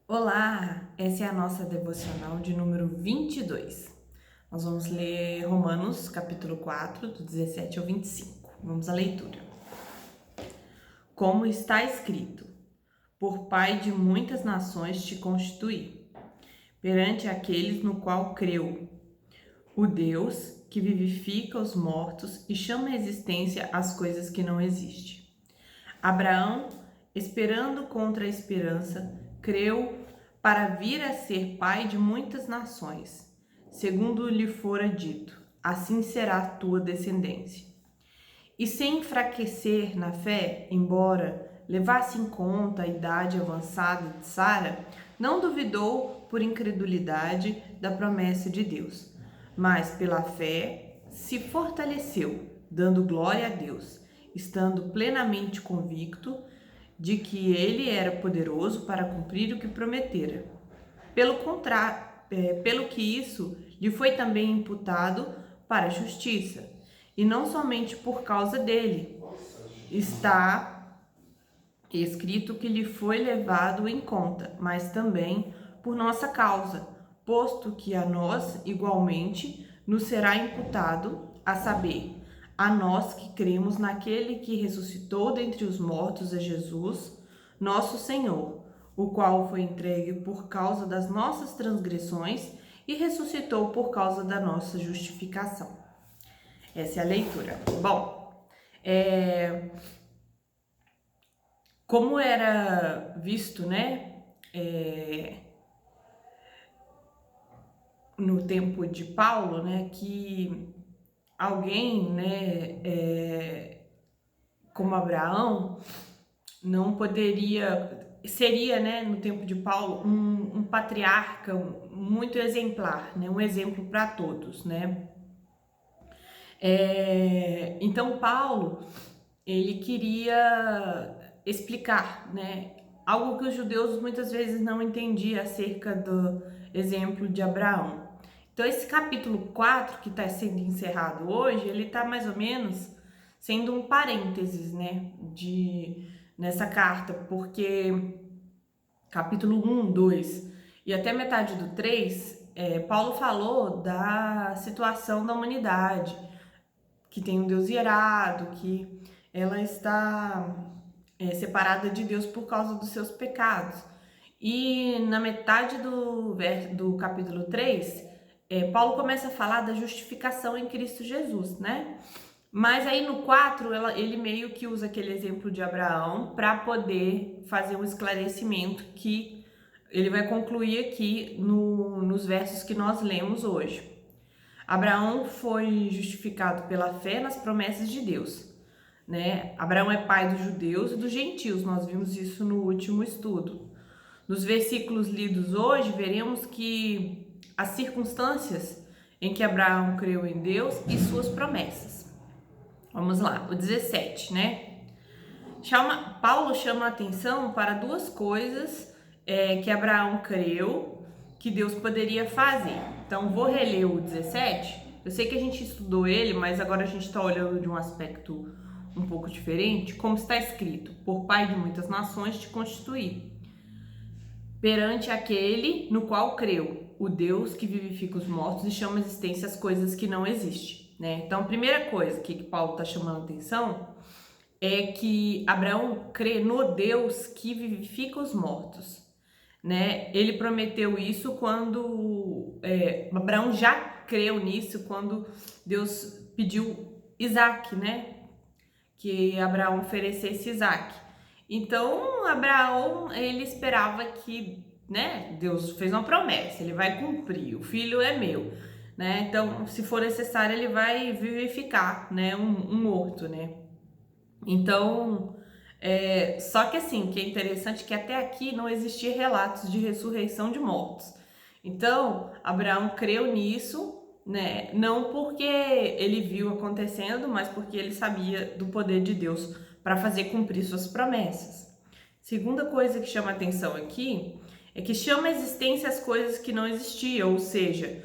Olá, essa é a nossa devocional de número 22. Nós vamos ler Romanos, capítulo 4, do 17 ao 25. Vamos à leitura. Como está escrito: Por pai de muitas nações te constituí, perante aqueles no qual creu, o Deus que vivifica os mortos e chama à existência as coisas que não existem. Abraão, esperando contra a esperança, creu para vir a ser pai de muitas nações, segundo lhe fora dito: assim será a tua descendência. E sem enfraquecer na fé, embora levasse em conta a idade avançada de Sara, não duvidou por incredulidade da promessa de Deus, mas pela fé se fortaleceu, dando glória a Deus, estando plenamente convicto de que ele era poderoso para cumprir o que prometera. Pelo contrário, pelo que isso lhe foi também imputado para a justiça, e não somente por causa dele. Está escrito que lhe foi levado em conta, mas também por nossa causa, posto que a nós igualmente nos será imputado, a saber, a nós que cremos naquele que ressuscitou dentre os mortos, a Jesus, nosso Senhor, o qual foi entregue por causa das nossas transgressões e ressuscitou por causa da nossa justificação. Essa é a leitura. Bom, como era visto, né, no tempo de Paulo, né, que alguém, né, como Abraão, não poderia, seria, né, no tempo de Paulo, um patriarca muito exemplar, né, um exemplo para todos, né. Então Paulo, ele queria explicar, né, algo que os judeus muitas vezes não entendiam acerca do exemplo de Abraão. Então esse capítulo 4 que está sendo encerrado hoje, ele está mais ou menos sendo um parênteses, né, nessa carta, porque capítulo 1, 2 e até metade do 3, Paulo falou da situação da humanidade, que tem um Deus irado, que ela está separada de Deus por causa dos seus pecados. E na metade do capítulo 3, Paulo começa a falar da justificação em Cristo Jesus, né? Mas aí no 4, ele meio que usa aquele exemplo de Abraão para poder fazer um esclarecimento que ele vai concluir aqui nos versos que nós lemos hoje. Abraão foi justificado pela fé nas promessas de Deus, né? Abraão é pai dos judeus e dos gentios, nós vimos isso no último estudo. Nos versículos lidos hoje, veremos que as circunstâncias em que Abraão creu em Deus e suas promessas. Vamos lá, o 17, né? Paulo chama a atenção para duas coisas que Abraão creu que Deus poderia fazer. Então, vou reler o 17. Eu sei que a gente estudou ele, mas agora a gente está olhando de um aspecto um pouco diferente. Como está escrito: por pai de muitas nações te constituí, perante aquele no qual creu, o Deus que vivifica os mortos e chama à existência as coisas que não existem, né? Então, a primeira coisa que Paulo está chamando atenção é que Abraão crê no Deus que vivifica os mortos, né? Ele prometeu isso quando Abraão já creu nisso quando Deus pediu Isaac, né? Que Abraão oferecesse Isaac. Então Abraão, ele esperava que, né? Deus fez uma promessa, ele vai cumprir. O filho é meu, né? Então, se for necessário, ele vai vivificar, né? Um morto, né? Então, só que assim, que é interessante que até aqui não existia relatos de ressurreição de mortos. Então, Abraão creu nisso, né? Não porque ele viu acontecendo, mas porque ele sabia do poder de Deus para fazer cumprir suas promessas. Segunda coisa que chama atenção aqui é que chama a existência as coisas que não existiam, ou seja,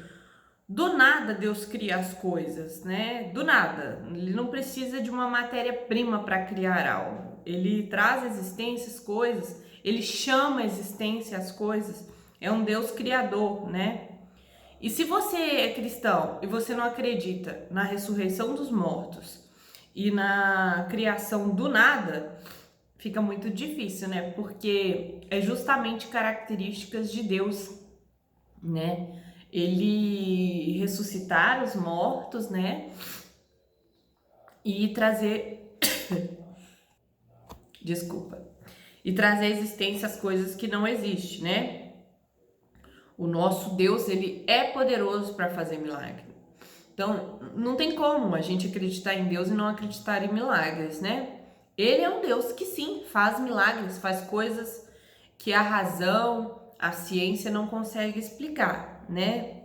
do nada Deus cria as coisas, né? Do nada. Ele não precisa de uma matéria-prima para criar algo. Ele traz à existência as coisas ele chama a existência as coisas, é um Deus criador, né? E se você é cristão e você não acredita na ressurreição dos mortos e na criação do nada, fica muito difícil, né? Porque é justamente características de Deus, né? Ele ressuscitar os mortos, né? E trazer desculpa. E trazer à existência as coisas que não existem, né? O nosso Deus, ele é poderoso para fazer milagre. Então, não tem como a gente acreditar em Deus e não acreditar em milagres, né? Ele é um Deus que sim, faz milagres, faz coisas que a razão, a ciência não consegue explicar, né?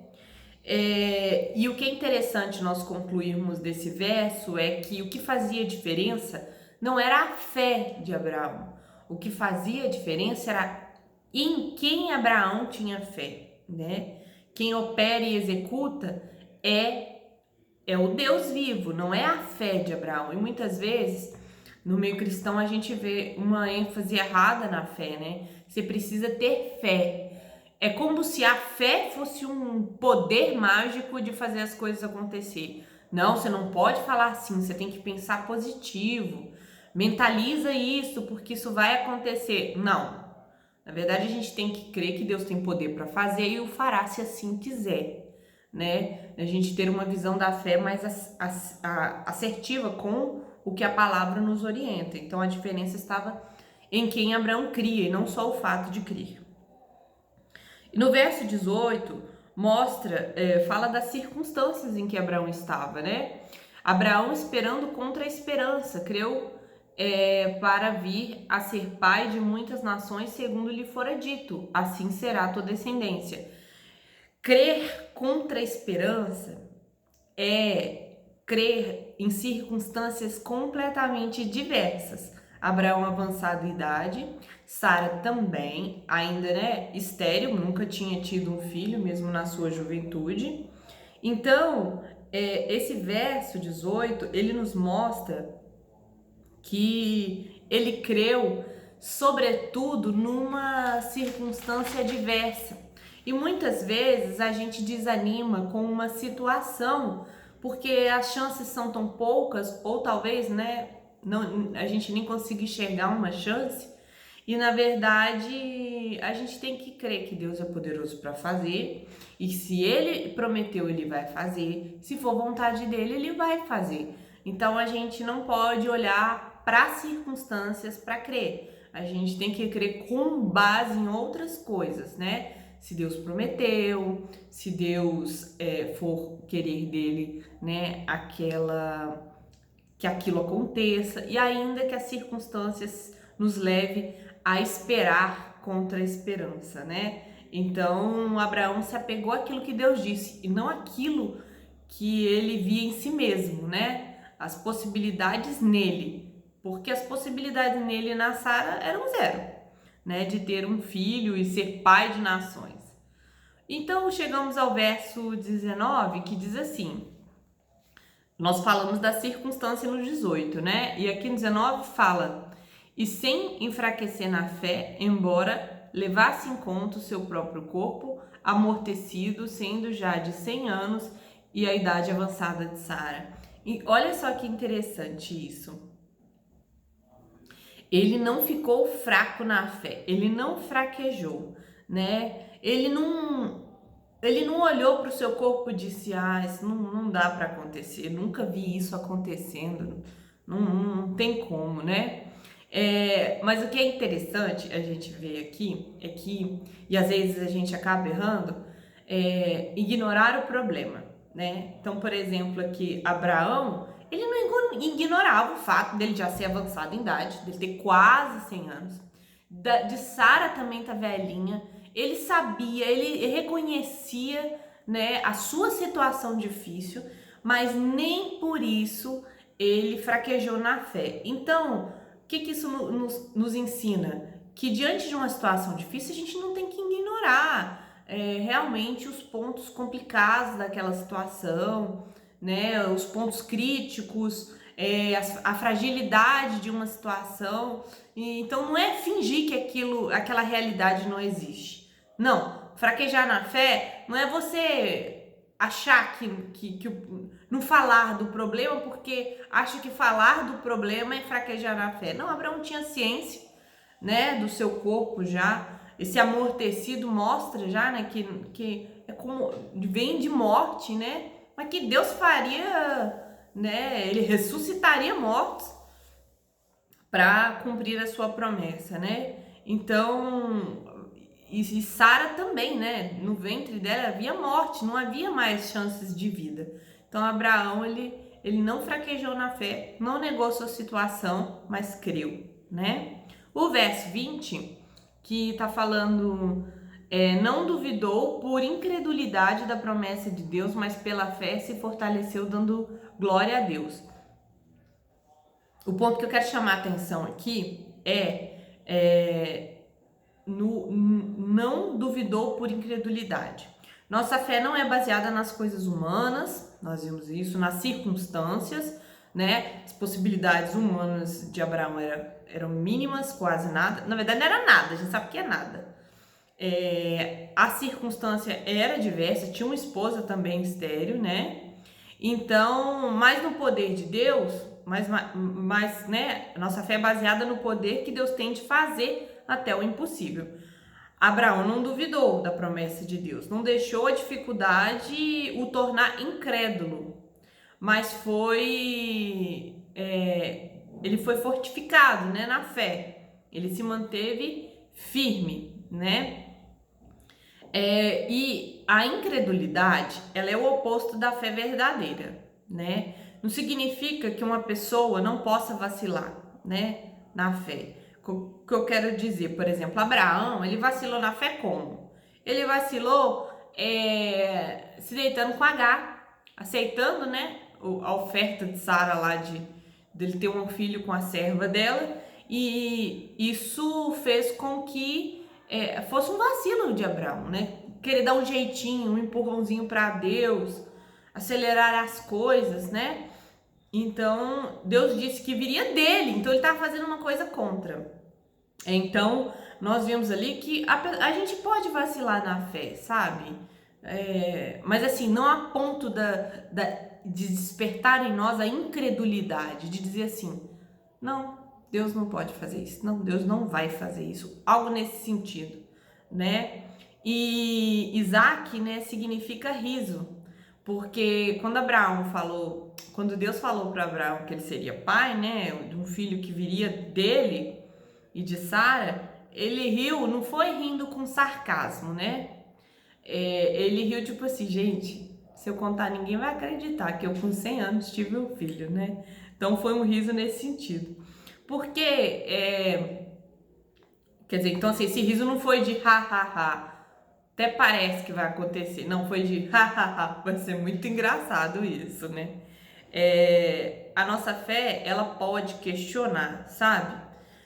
E o que é interessante nós concluirmos desse verso é que o que fazia diferença não era a fé de Abraão. O que fazia diferença era em quem Abraão tinha fé, né? Quem opera e executa é o Deus vivo, não é a fé de Abraão. E muitas vezes, no meio cristão, a gente vê uma ênfase errada na fé, né? Você precisa ter fé. É como se a fé fosse um poder mágico de fazer as coisas acontecer. Não, você não pode falar assim, você tem que pensar positivo. Mentaliza isso, porque isso vai acontecer. Não. Na verdade, a gente tem que crer que Deus tem poder para fazer e o fará se assim quiser, né? A gente ter uma visão da fé mais assertiva com o que a palavra nos orienta. Então, a diferença estava em quem Abraão cria e não só o fato de crer. E no verso 18 fala das circunstâncias em que Abraão estava, né? Abraão esperando contra a esperança, creu para vir a ser pai de muitas nações, segundo lhe fora dito, assim será a tua descendência. Crer contra a esperança é crer em circunstâncias completamente diversas. Abraão avançado em idade, Sara também, ainda estéril, nunca tinha tido um filho, mesmo na sua juventude. Então, esse verso 18, ele nos mostra que ele creu, sobretudo, numa circunstância diversa. E muitas vezes a gente desanima com uma situação porque as chances são tão poucas, ou talvez, a gente nem consiga enxergar uma chance. E na verdade, a gente tem que crer que Deus é poderoso para fazer, e se ele prometeu, ele vai fazer. Se for vontade dele, ele vai fazer. Então a gente não pode olhar para as circunstâncias para crer. A gente tem que crer com base em outras coisas, né? Se Deus prometeu, se Deus for querer dele, né, que aquilo aconteça, e ainda que as circunstâncias nos levem a esperar contra a esperança, né? Então, Abraão se apegou àquilo que Deus disse e não àquilo que ele via em si mesmo, né? As possibilidades nele, porque as possibilidades nele e na Sara eram zero, né? De ter um filho e ser pai de nações. Então, chegamos ao verso 19, que diz assim: nós falamos da circunstância no 18, né? E aqui no 19 fala: e sem enfraquecer na fé, embora levasse em conta o seu próprio corpo, amortecido, sendo já de 100 anos e a idade avançada de Sara. E olha só que interessante isso. Ele não ficou fraco na fé, ele não fraquejou, né? Ele não olhou para o seu corpo e disse: isso não dá para acontecer, nunca vi isso acontecendo, não tem como, né? Mas o que é interessante a gente ver aqui é que, e às vezes a gente acaba errando, ignorar o problema, né? Então, por exemplo, aqui, Abraão, ele não ignorava o fato dele já ser avançado em idade, dele ter quase 100 anos, de Sara também tá velhinha. Ele sabia, ele reconhecia, né, a sua situação difícil, mas nem por isso ele fraquejou na fé. Então, o que isso nos ensina? Que diante de uma situação difícil, a gente não tem que ignorar realmente os pontos complicados daquela situação, né, os pontos críticos, a fragilidade de uma situação. Então não é fingir que aquela realidade não existe. Não, fraquejar na fé não é você achar não falar do problema porque acha que falar do problema é fraquejar na fé. Não, Abraão tinha ciência, né, do seu corpo já. Esse amortecido mostra já, né, que é como vem de morte, né, mas que Deus faria, né, ele ressuscitaria mortos para cumprir a sua promessa, né? Então, e Sara também, né? No ventre dela havia morte, não havia mais chances de vida. Então, Abraão, ele não fraquejou na fé, não negou sua situação, mas creu, né? O verso 20, que tá falando, não duvidou por incredulidade da promessa de Deus, mas pela fé se fortaleceu dando glória a Deus. O ponto que eu quero chamar a atenção aqui não duvidou por incredulidade. Nossa fé não é baseada nas coisas humanas, nós vimos isso, nas circunstâncias, né? As possibilidades humanas de Abraão eram mínimas, quase nada. Na verdade, não era nada, a gente sabe que é nada. A circunstância era diversa, tinha uma esposa também estéril, né? Então, mais no poder de Deus, mas né, nossa fé é baseada no poder que Deus tem de fazer até o impossível. Abraão não duvidou da promessa de Deus, não deixou a dificuldade o tornar incrédulo, mas ele foi fortificado, né, na fé. Ele se manteve firme, né? E a incredulidade, ela é o oposto da fé verdadeira, né? Não significa que uma pessoa não possa vacilar, né, na fé. O que eu quero dizer, por exemplo, Abraão, ele vacilou na fé como? Ele vacilou se deitando com Agar, aceitando, né, a oferta de Sara lá dele ter um filho com a serva dela, e isso fez com que fosse um vacilo de Abraão, né? Querer dar um jeitinho, um empurrãozinho para Deus, acelerar as coisas, né? Então, Deus disse que viria dele, então ele estava fazendo uma coisa contra. Então, nós vimos ali que a gente pode vacilar na fé, sabe? Mas assim, não a ponto de despertar em nós a incredulidade, de dizer assim, não, Deus não pode fazer isso, não, Deus não vai fazer isso, algo nesse sentido, né? E Isaac, né, significa riso, porque quando Deus falou para Abraão que ele seria pai, né, de um filho que viria dele e de Sara, ele riu, não foi rindo com sarcasmo, né? Ele riu tipo assim, gente, se eu contar ninguém vai acreditar que eu com 100 anos tive um filho, né? Então foi um riso nesse sentido. Porque, quer dizer, então assim, esse riso não foi de ha ha ha, até parece que vai acontecer, não, foi de ha ha ha, vai ser muito engraçado isso, né? A nossa fé, ela pode questionar, sabe?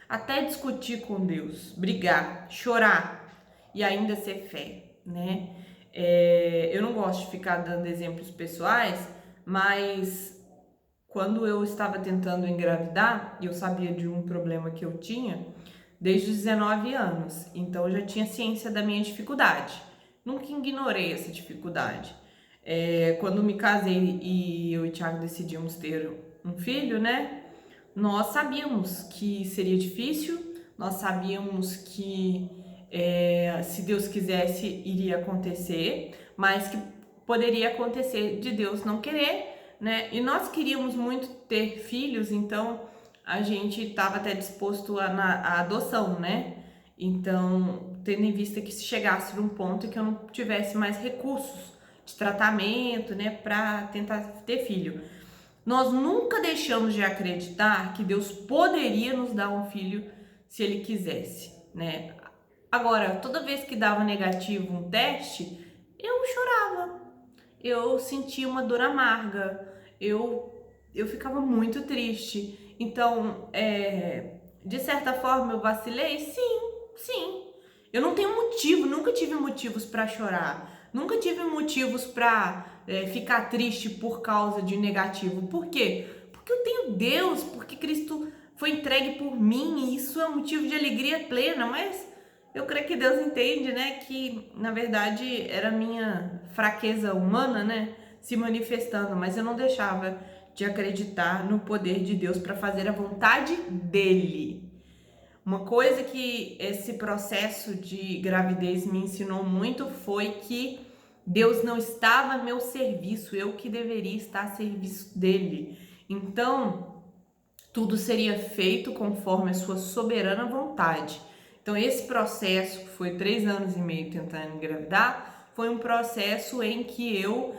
Até discutir com Deus, brigar, chorar e ainda ser fé, né? Eu não gosto de ficar dando exemplos pessoais, mas quando eu estava tentando engravidar, eu sabia de um problema que eu tinha desde os 19 anos, então eu já tinha ciência da minha dificuldade. Nunca ignorei essa dificuldade. Quando me casei e eu e o Thiago decidimos ter um filho, né? Nós sabíamos que seria difícil, nós sabíamos que se Deus quisesse iria acontecer, mas que poderia acontecer de Deus não querer, né? E nós queríamos muito ter filhos, então a gente estava até disposto à adoção, né? Então, tendo em vista que se chegasse num ponto que eu não tivesse mais recursos de tratamento, né, para tentar ter filho. Nós nunca deixamos de acreditar que Deus poderia nos dar um filho se Ele quisesse, né? Agora, toda vez que dava negativo um teste, eu chorava, eu sentia uma dor amarga, eu ficava muito triste. Então, de certa forma, eu vacilei? Sim. Eu não tenho motivo, nunca tive motivos para chorar, nunca tive motivos para ficar triste por causa de negativo. Por quê? Porque eu tenho Deus, porque Cristo foi entregue por mim, e isso é um motivo de alegria plena, mas eu creio que Deus entende, né, que na verdade era a minha fraqueza humana, né, se manifestando, mas eu não deixava de acreditar no poder de Deus para fazer a vontade dele. Uma coisa que esse processo de gravidez me ensinou muito foi que Deus não estava a meu serviço, eu que deveria estar a serviço dele. Então, tudo seria feito conforme a sua soberana vontade. Então, esse processo, que foi 3 anos e meio tentando engravidar, foi um processo em que eu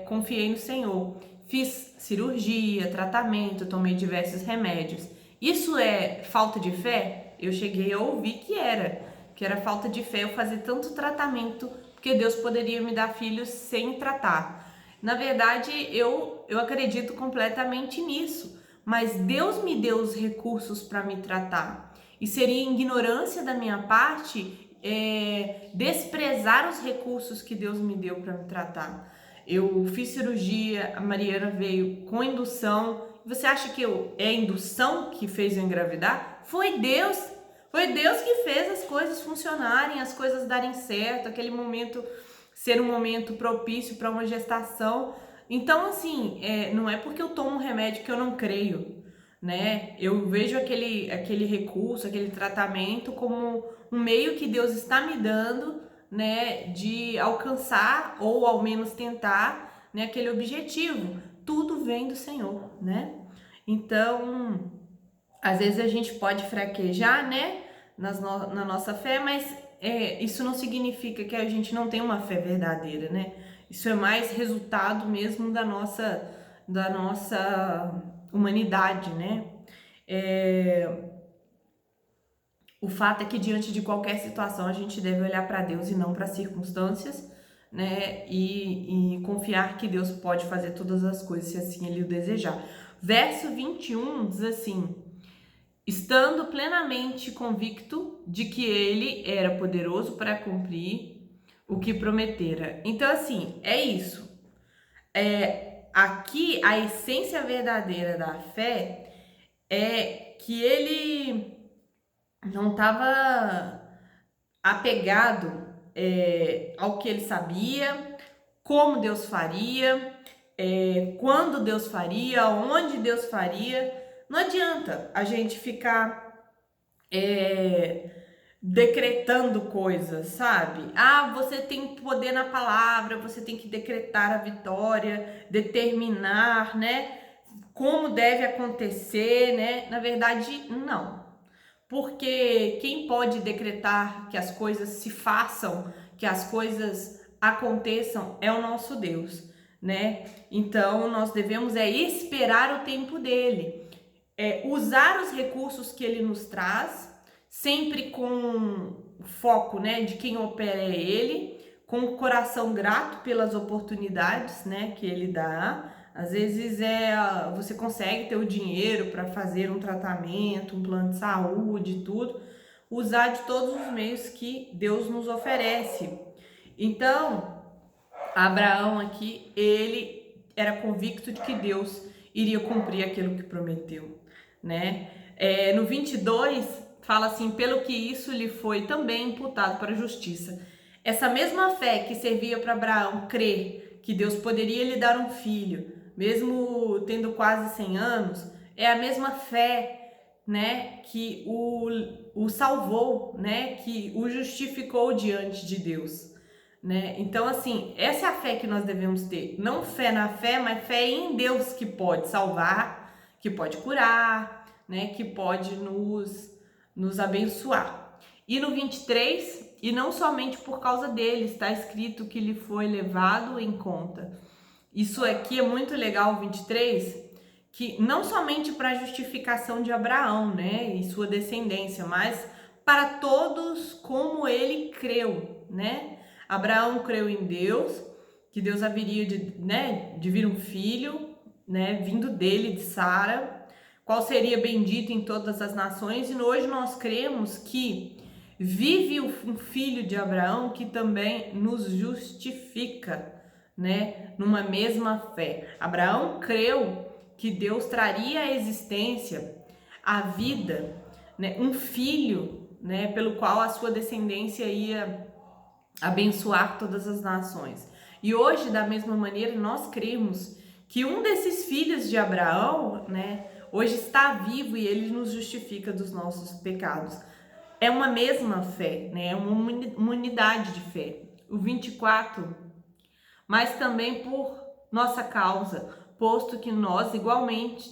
confiei no Senhor. Fiz cirurgia, tratamento, tomei diversos remédios. Isso é falta de fé? Eu cheguei a ouvir que era falta de fé eu fazer tanto tratamento, porque Deus poderia me dar filhos sem tratar. Na verdade, eu acredito completamente nisso, mas Deus me deu os recursos para me tratar. E seria ignorância da minha parte desprezar os recursos que Deus me deu para me tratar. Eu fiz cirurgia, a Mariana veio com indução. Você acha que é a indução que fez eu engravidar? Foi Deus. Foi Deus que fez as coisas funcionarem, as coisas darem certo, aquele momento ser um momento propício para uma gestação. Então, assim, não é porque eu tomo um remédio que eu não creio, né? Eu vejo aquele recurso, aquele tratamento como um meio que Deus está me dando, né, de alcançar ou ao menos tentar, né, aquele objetivo. Tudo vem do Senhor, né? Então, às vezes a gente pode fraquejar, né, na nossa fé, mas isso não significa que a gente não tem uma fé verdadeira, né? Isso é mais resultado mesmo da nossa humanidade, né? O fato é que diante de qualquer situação a gente deve olhar para Deus e não para as circunstâncias, né? E confiar que Deus pode fazer todas as coisas se assim Ele o desejar. Verso 21 diz assim: estando plenamente convicto de que Ele era poderoso para cumprir o que prometera. Então, assim, é isso. Aqui a essência verdadeira da fé é que ele não estava apegado ao que ele sabia, como Deus faria, quando Deus faria, onde Deus faria. Não adianta a gente ficar decretando coisas, sabe? Ah, você tem poder na palavra, você tem que decretar a vitória, determinar, né, como deve acontecer, né? Na verdade, não. Porque quem pode decretar que as coisas se façam, que as coisas aconteçam, é o nosso Deus, né? Então, nós devemos esperar o tempo dele, usar os recursos que ele nos traz, sempre com foco, né, de quem opera é ele, com o coração grato pelas oportunidades, né, que ele dá. Às vezes você consegue ter o dinheiro para fazer um tratamento, um plano de saúde, tudo, usar de todos os meios que Deus nos oferece. Então, Abraão aqui, ele era convicto de que Deus iria cumprir aquilo que prometeu, né? No 22, fala assim, pelo que isso lhe foi também imputado para a justiça. Essa mesma fé que servia para Abraão crer que Deus poderia lhe dar um filho, mesmo tendo quase 100 anos, é a mesma fé, né, que o salvou, né, que o justificou diante de Deus, né? Então, assim, essa é a fé que nós devemos ter. Não fé na fé, mas fé em Deus, que pode salvar, que pode curar, né, que pode nos abençoar. E no 23, e não somente por causa dele, está escrito que lhe foi levado em conta. Isso aqui é muito legal, o 23, que não somente para a justificação de Abraão, né, e sua descendência, mas para todos como ele creu, né? Abraão creu em Deus, que Deus haveria de vir um filho, né, vindo dele, de Sara, qual seria bendito em todas as nações, e hoje nós cremos que vive um filho de Abraão que também nos justifica, né, numa mesma fé. Abraão creu que Deus traria à existência, à vida, né, um filho, né, pelo qual a sua descendência ia abençoar todas as nações. E hoje, da mesma maneira, nós cremos que um desses filhos de Abraão, né, hoje está vivo e ele nos justifica dos nossos pecados. É uma mesma fé, né, é uma unidade de fé. O 24, mas também por nossa causa, posto que nós igualmente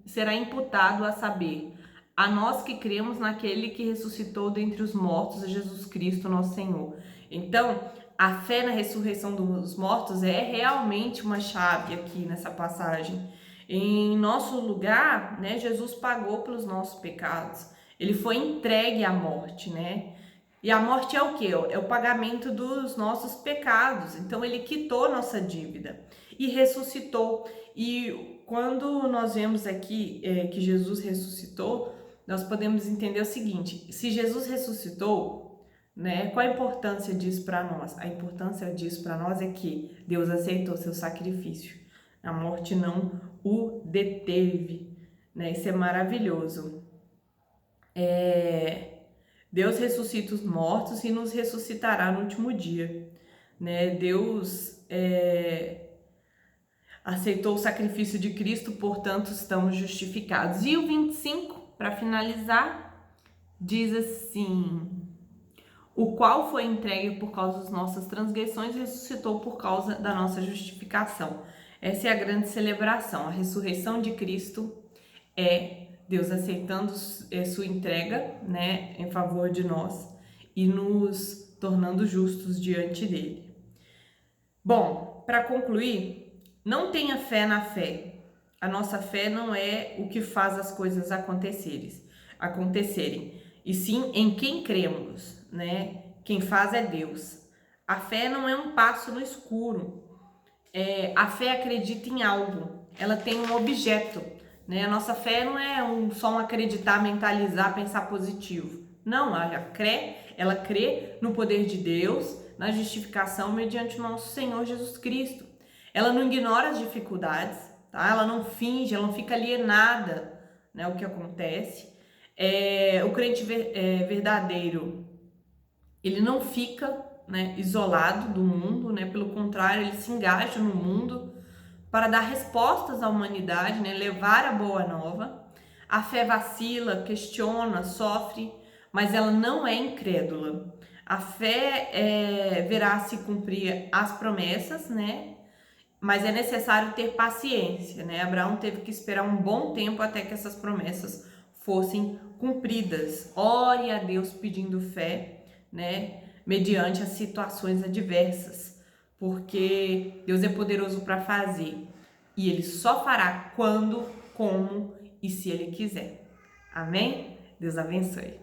será imputado a saber, a nós que cremos naquele que ressuscitou dentre os mortos, a Jesus Cristo, nosso Senhor. Então, a fé na ressurreição dos mortos é realmente uma chave aqui nessa passagem. Em nosso lugar, né, Jesus pagou pelos nossos pecados. Ele foi entregue à morte, né? E a morte é o quê? É o pagamento dos nossos pecados. Então, ele quitou nossa dívida e ressuscitou. E quando nós vemos aqui que Jesus ressuscitou, nós podemos entender o seguinte: se Jesus ressuscitou, né, qual a importância disso para nós? A importância disso para nós é que Deus aceitou seu sacrifício. A morte não o deteve, né? Isso é maravilhoso. Deus ressuscita os mortos e nos ressuscitará no último dia, né? Deus aceitou o sacrifício de Cristo, portanto estamos justificados. E o 25, para finalizar, diz assim: o qual foi entregue por causa das nossas transgressões e ressuscitou por causa da nossa justificação. Essa é a grande celebração. A ressurreição de Cristo é Deus aceitando sua entrega, né, em favor de nós e nos tornando justos diante dele. Bom, para concluir, não tenha fé na fé. A nossa fé não é o que faz as coisas acontecerem, e sim em quem cremos, né? Quem faz é Deus. A fé não é um passo no escuro. A fé acredita em algo, ela tem um objeto, né? A nossa fé não é só um acreditar, mentalizar, pensar positivo. Não, ela crê no poder de Deus, na justificação mediante o nosso Senhor Jesus Cristo. Ela não ignora as dificuldades, tá? Ela não finge, ela não fica alienada, né, o que acontece. O crente verdadeiro, ele não fica, né, isolado do mundo, né? Pelo contrário, ele se engaja no mundo para dar respostas à humanidade, né? Levar a boa nova. A fé vacila, questiona, sofre, mas ela não é incrédula. A fé verá se cumprir as promessas, né? Mas é necessário ter paciência, né? Abraão teve que esperar um bom tempo até que essas promessas fossem cumpridas. Ore a Deus pedindo fé, né? Mediante as situações adversas, porque Deus é poderoso para fazer e Ele só fará quando, como e se Ele quiser. Amém? Deus abençoe.